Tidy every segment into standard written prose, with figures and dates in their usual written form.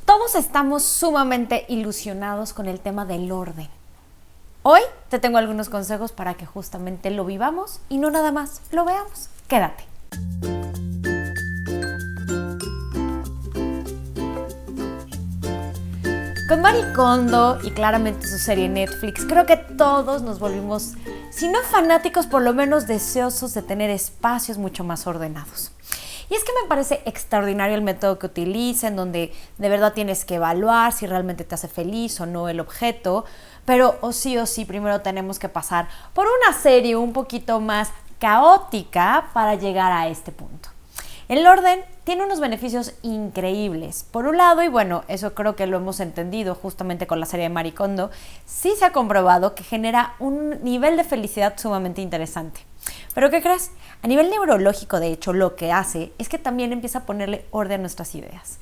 Todos estamos sumamente ilusionados con el tema del orden. Hoy te tengo algunos consejos para que justamente lo vivamos y no nada más lo veamos. Quédate. Con Marie Kondo y claramente su serie Netflix, creo que todos nos volvimos, si no fanáticos, por lo menos deseosos de tener espacios mucho más ordenados. Y es que me parece extraordinario el método que utiliza, en donde de verdad tienes que evaluar si realmente te hace feliz o no el objeto, pero o sí, primero tenemos que pasar por una serie un poquito más caótica para llegar a este punto. El orden tiene unos beneficios increíbles. Por un lado, y bueno, eso creo que lo hemos entendido justamente con la serie de Marie Kondo, sí se ha comprobado que genera un nivel de felicidad sumamente interesante. ¿Pero qué crees? A nivel neurológico, de hecho, lo que hace es que también empieza a ponerle orden a nuestras ideas.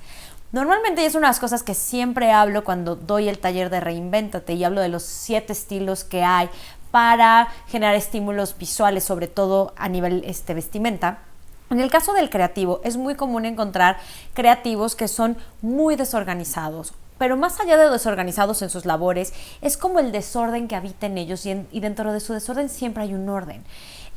Normalmente es una de las cosas que siempre hablo cuando doy el taller de Reinvéntate y hablo de los 7 estilos que hay para generar estímulos visuales, sobre todo a nivel vestimenta. En el caso del creativo, es muy común encontrar creativos que son muy desorganizados, pero más allá de desorganizados en sus labores, es como el desorden que habita en ellos y dentro de su desorden siempre hay un orden.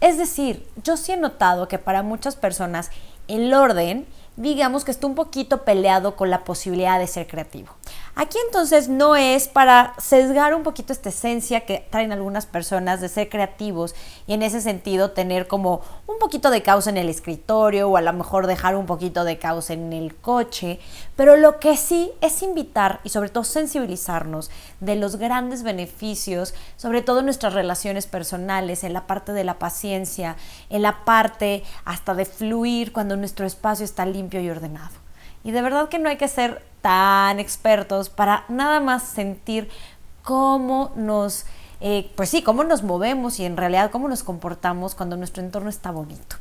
Es decir, yo sí he notado que para muchas personas el orden, digamos que está un poquito peleado con la posibilidad de ser creativo. Aquí entonces no es para sesgar un poquito esta esencia que traen algunas personas de ser creativos y en ese sentido tener como un poquito de caos en el escritorio o a lo mejor dejar un poquito de caos en el coche, pero lo que sí es invitar y sobre todo sensibilizarnos de los grandes beneficios, sobre todo en nuestras relaciones personales, en la parte de la paciencia, en la parte hasta de fluir cuando nuestro espacio está limpio y ordenado. Y de verdad que no hay que ser tan expertos para nada más sentir cómo nos, cómo nos movemos y en realidad cómo nos comportamos cuando nuestro entorno está bonito.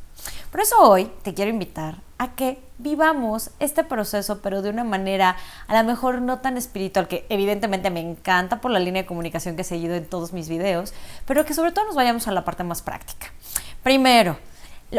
Por eso hoy te quiero invitar a que vivamos este proceso, pero de una manera a lo mejor no tan espiritual, que evidentemente me encanta por la línea de comunicación que he seguido en todos mis videos, pero que sobre todo nos vayamos a la parte más práctica. Primero,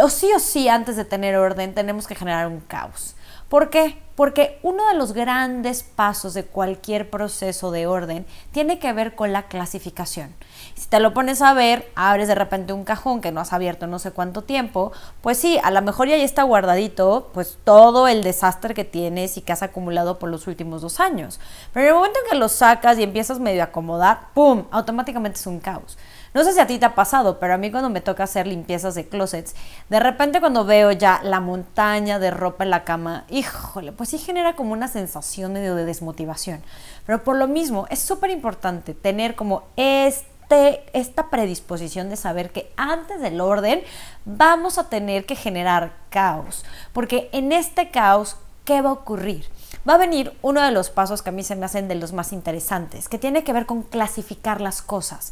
o sí, antes de tener orden, tenemos que generar un caos. ¿Por qué? Porque uno de los grandes pasos de cualquier proceso de orden tiene que ver con la clasificación. Si te lo pones a ver, abres de repente un cajón que no has abierto no sé cuánto tiempo, pues sí, a lo mejor ya ahí está guardadito pues todo el desastre que tienes y que has acumulado por los últimos 2 años. Pero en el momento en que lo sacas y empiezas medio a acomodar, ¡pum!, automáticamente es un caos. No sé si a ti te ha pasado, pero a mí cuando me toca hacer limpiezas de closets, de repente cuando veo ya la montaña de ropa en la cama, híjole, pues sí genera como una sensación medio de desmotivación. Pero por lo mismo, es súper importante tener como esta predisposición de saber que antes del orden vamos a tener que generar caos. Porque en este caos, ¿qué va a ocurrir? Va a venir uno de los pasos que a mí se me hacen de los más interesantes, que tiene que ver con clasificar las cosas.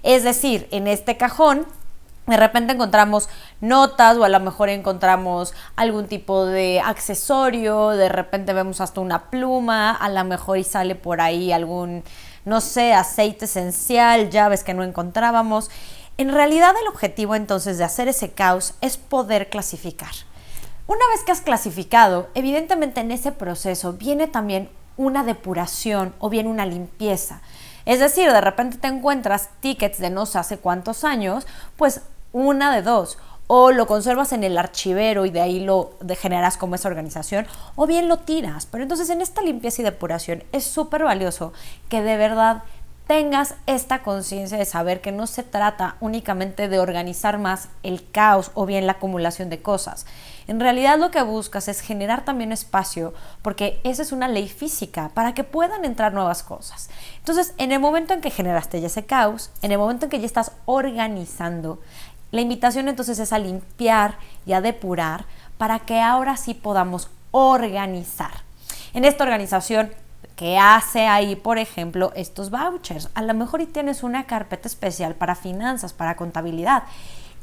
Es decir, en este cajón de repente encontramos notas o a lo mejor encontramos algún tipo de accesorio, de repente vemos hasta una pluma, a lo mejor y sale por ahí algún, no sé, aceite esencial, llaves que no encontrábamos. En realidad el objetivo entonces de hacer ese caos es poder clasificar. Una vez que has clasificado, evidentemente en ese proceso viene también una depuración o bien una limpieza. Es decir, de repente te encuentras tickets de no sé hace cuántos años, pues una de dos, o lo conservas en el archivero y de ahí lo generas como esa organización, o bien lo tiras. Pero entonces en esta limpieza y depuración es súper valioso que de verdad tengas esta conciencia de saber que no se trata únicamente de organizar más el caos o bien la acumulación de cosas. En realidad lo que buscas es generar también espacio, porque esa es una ley física, para que puedan entrar nuevas cosas. Entonces, en el momento en que generaste ya ese caos, en el momento en que ya estás organizando, la invitación entonces es a limpiar y a depurar para que ahora sí podamos organizar. En esta organización, ¿qué hace ahí, por ejemplo, estos vouchers? A lo mejor y tienes una carpeta especial para finanzas, para contabilidad.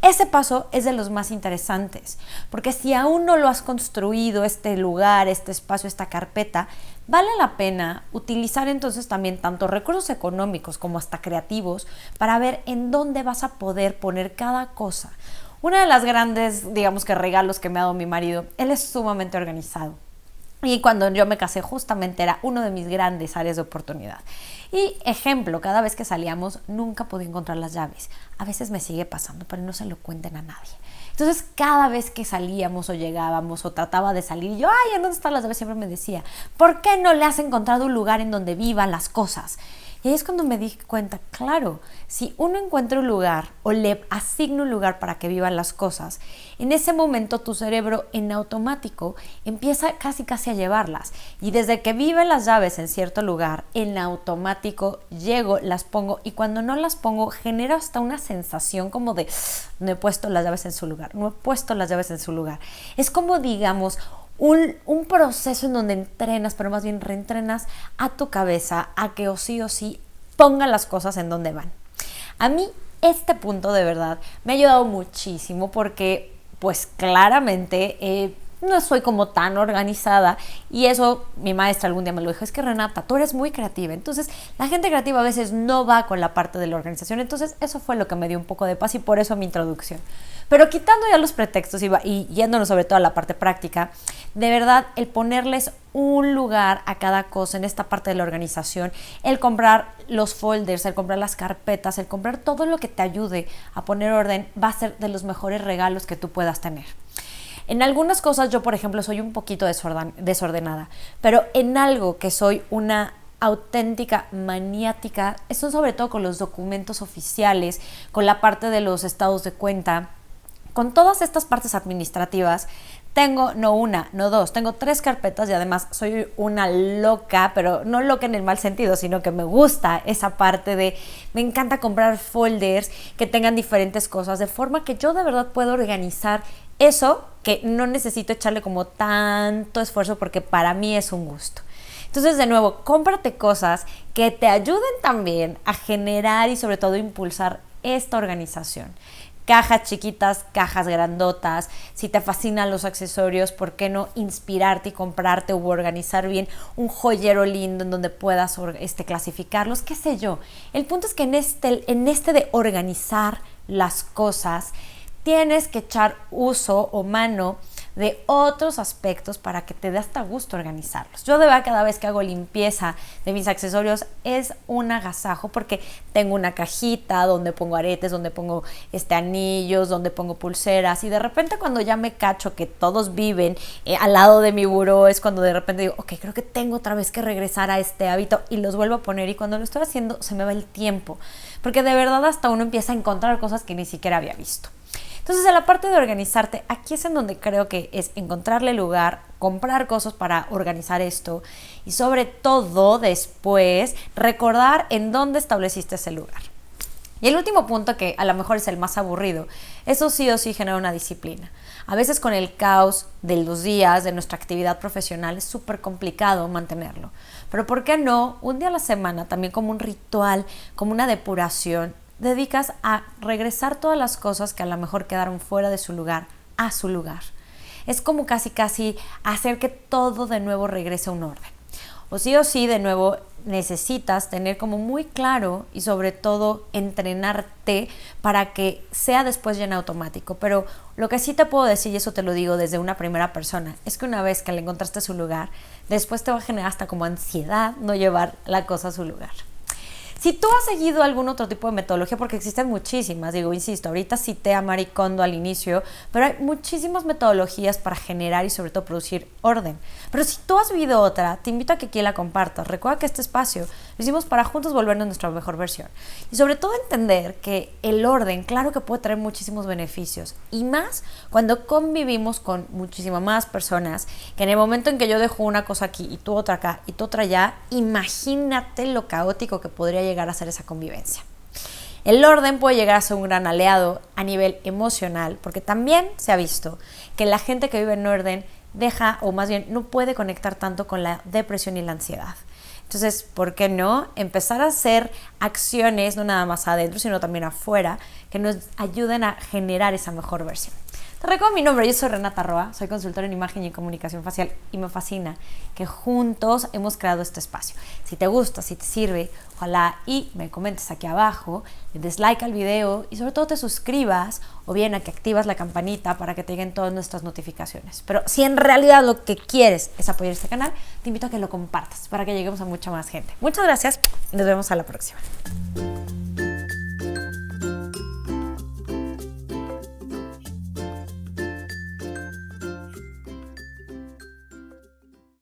Ese paso es de los más interesantes, porque si aún no lo has construido, este lugar, este espacio, esta carpeta, vale la pena utilizar entonces también tanto recursos económicos como hasta creativos para ver en dónde vas a poder poner cada cosa. Una de las grandes, digamos que regalos que me ha dado mi marido, él es sumamente organizado. Y cuando yo me casé justamente era uno de mis grandes áreas de oportunidad. Y ejemplo, cada vez que salíamos nunca podía encontrar las llaves. A veces me sigue pasando, pero no se lo cuenten a nadie. Entonces cada vez que salíamos o llegábamos o trataba de salir, yo, ay, ¿en dónde están las llaves? Siempre me decía, ¿por qué no le has encontrado un lugar en donde vivan las cosas? Y ahí es cuando me di cuenta, claro, si uno encuentra un lugar o le asigna un lugar para que vivan las cosas, en ese momento tu cerebro en automático empieza casi a llevarlas. Y desde que viven las llaves en cierto lugar, en automático llego, las pongo y cuando no las pongo genera hasta una sensación como de no he puesto las llaves en su lugar, no he puesto las llaves en su lugar. Es como digamos un proceso en donde entrenas, pero más bien reentrenas a tu cabeza a que o sí ponga las cosas en donde van. A mí este punto de verdad me ha ayudado muchísimo porque pues claramente no soy como tan organizada y eso mi maestra algún día me lo dijo, es que Renata, tú eres muy creativa, entonces la gente creativa a veces no va con la parte de la organización, entonces eso fue lo que me dio un poco de paz y por eso mi introducción. Pero quitando ya los pretextos y yéndonos sobre todo a la parte práctica, de verdad el ponerles un lugar a cada cosa en esta parte de la organización, el comprar los folders, el comprar las carpetas, el comprar todo lo que te ayude a poner orden va a ser de los mejores regalos que tú puedas tener. En algunas cosas yo, por ejemplo, soy un poquito desordenada, pero en algo que soy una auténtica maniática, eso sobre todo con los documentos oficiales, con la parte de los estados de cuenta, con todas estas partes administrativas. Tengo no una, no dos, tengo 3 carpetas y además soy una loca, pero no loca en el mal sentido, sino que me gusta esa parte de, me encanta comprar folders que tengan diferentes cosas, de forma que yo de verdad puedo organizar eso que no necesito echarle como tanto esfuerzo porque para mí es un gusto. Entonces, de nuevo, cómprate cosas que te ayuden también a generar y sobre todo impulsar esta organización. Cajas chiquitas, cajas grandotas, si te fascinan los accesorios, ¿por qué no inspirarte y comprarte o organizar bien un joyero lindo en donde puedas clasificarlos? ¿Qué sé yo? El punto es que en este de organizar las cosas, tienes que echar uso o mano de otros aspectos para que te dé hasta gusto organizarlos. Yo de verdad cada vez que hago limpieza de mis accesorios es un agasajo porque tengo una cajita donde pongo aretes, donde pongo anillos, donde pongo pulseras y de repente cuando ya me cacho que todos viven al lado de mi buró es cuando de repente digo, ok, creo que tengo otra vez que regresar a este hábito y los vuelvo a poner y cuando lo estoy haciendo se me va el tiempo porque de verdad hasta uno empieza a encontrar cosas que ni siquiera había visto. Entonces, en la parte de organizarte, aquí es en donde creo que es encontrarle lugar, comprar cosas para organizar esto y sobre todo después recordar en dónde estableciste ese lugar. Y el último punto, que a lo mejor es el más aburrido, eso sí o sí genera una disciplina. A veces con el caos de los días, de nuestra actividad profesional, es súper complicado mantenerlo. Pero ¿por qué no? Un día a la semana, también como un ritual, como una depuración, dedicas a regresar todas las cosas que a lo mejor quedaron fuera de su lugar a su lugar. Es como casi hacer que todo de nuevo regrese a un orden. O sí, de nuevo, necesitas tener como muy claro y sobre todo entrenarte para que sea después ya en automático. Pero lo que sí te puedo decir, y eso te lo digo desde una primera persona, es que una vez que le encontraste su lugar, después te va a generar hasta como ansiedad no llevar la cosa a su lugar. Si tú has seguido algún otro tipo de metodología, porque existen muchísimas, insisto, ahorita cité a Marie Kondo al inicio, pero hay muchísimas metodologías para generar y sobre todo producir orden. Pero si tú has vivido otra, te invito a que aquí la compartas. Recuerda que este espacio lo hicimos para juntos volvernos nuestra mejor versión. Y sobre todo entender que el orden, claro que puede traer muchísimos beneficios. Y más cuando convivimos con muchísimas más personas, que en el momento en que yo dejo una cosa aquí y tú otra acá y tú otra allá, imagínate lo caótico que podría llegar a ser esa convivencia. El orden puede llegar a ser un gran aliado a nivel emocional, porque también se ha visto que la gente que vive en orden deja, o más bien no puede conectar tanto con la depresión y la ansiedad. Entonces, ¿por qué no empezar a hacer acciones, no nada más adentro, sino también afuera, que nos ayuden a generar esa mejor versión? Te recuerdo mi nombre, yo soy Renata Roa, soy consultora en imagen y comunicación facial y me fascina que juntos hemos creado este espacio. Si te gusta, si te sirve, ojalá y me comentes aquí abajo, le des like al video y sobre todo te suscribas o bien a que activas la campanita para que te lleguen todas nuestras notificaciones. Pero si en realidad lo que quieres es apoyar este canal, te invito a que lo compartas para que lleguemos a mucha más gente. Muchas gracias y nos vemos a la próxima.